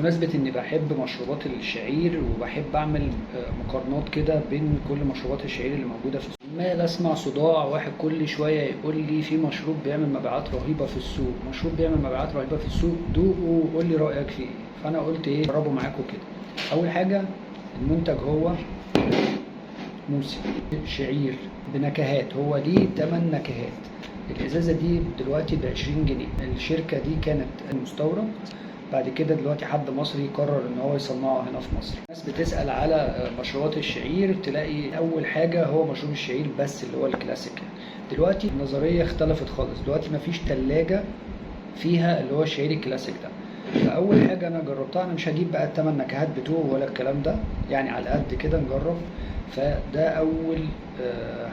بمناسبة اني بحب مشروبات الشعير وبحب اعمل مقارنات كده بين كل مشروبات الشعير اللي موجودة في السوق، ما اسمع صداع واحد كل شوية يقول لي في مشروب بيعمل مبيعات رهيبة في السوق، مشروب بيعمل مبيعات رهيبة في السوق، دوقه وقول لي رأيك فيه. فانا قلت ايه، اجربه معاكم كده. اول حاجة المنتج هو موسى شعير بنكهات، هو ليه 8 نكهات. الازازة دي دلوقتي ب20 جنيه. الشركة دي كانت مستورد، بعد كده دلوقتي حد مصري قرر ان هو يصنعه هنا في مصر. الناس بتسأل على مشروبات الشعير، تلاقي اول حاجة هو مشروب الشعير بس اللي هو الكلاسيك. دلوقتي النظرية اختلفت خالص، دلوقتي مفيش تلاجة فيها اللي هو الشعير الكلاسيك ده. فاول حاجة انا جربتها، انا مش هجيب بقى ال8 نكهات بتوعه ولا الكلام ده، يعني على قد كده نجرب. فده اول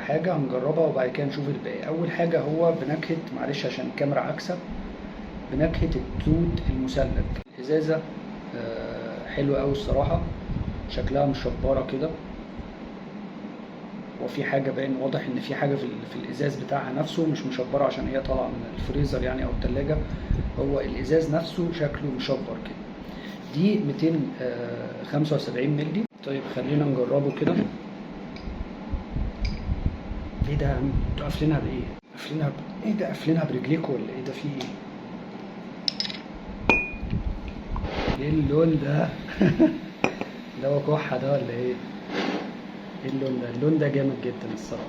حاجة هنجربها وبعد كده نشوف الباقي. اول حاجة هو بنكهة، معلش عشان الكاميرا عكسة، بنكهة التوت المثلج. الازازة حلوة اوي الصراحة، شكلها مشبرة كده، وفي حاجة باين واضح ان في حاجة في الازاز بتاعها نفسه مش مشبرة عشان هي طالعة من الفريزر يعني او التلاجة، هو الازاز نفسه شكله مشبر كده. دي 275 مللي. طيب خلينا نجربه كده. ايه ده يا عم، انتوا قافلينها بايه؟ ايه ده، قافلينها برجليكوا ولا ايه ده، في ايه اللون ده؟ ده وكحة ده ولا ايه؟ ايه اللون ده؟ اللون ده جامد جدا الصراحة.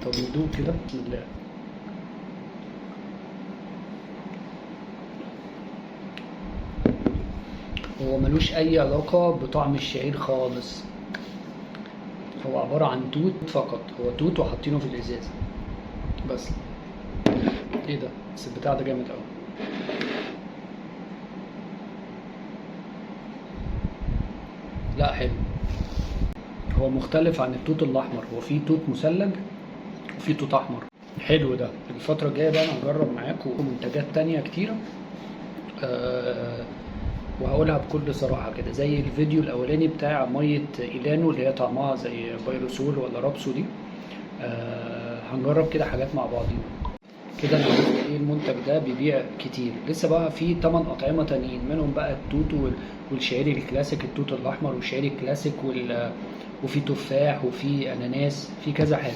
طب ندوق كده، بسم الله. هو ملوش اي علاقة بطعم الشعير خالص، هو عبارة عن توت فقط، هو توت وحاطينه في الازازة بس. ايه ده، بس البتاع ده جامد اوي. لا حلو، هو مختلف عن التوت الاحمر، هو في توت مثلج وفي توت احمر. حلو ده. الفترة الجاية بقى انا هجرب معاكم منتجات تانية كتيرة، وهقولها بكل صراحة كده، زي الفيديو الاولاني بتاع مية ايلانو اللي هي طعمها زي بايروسول ولا رابسو دي. هنجرب كده حاجات مع بعضينا كده. انا عرفت ايه المنتج ده بيبيع كتير. لسه بقى في 8 اطعمة تانيين، منهم بقى التوت والشعير الكلاسيك، التوت الاحمر والشعير الكلاسيك وفي تفاح وفي اناناس، في كذا حاجة.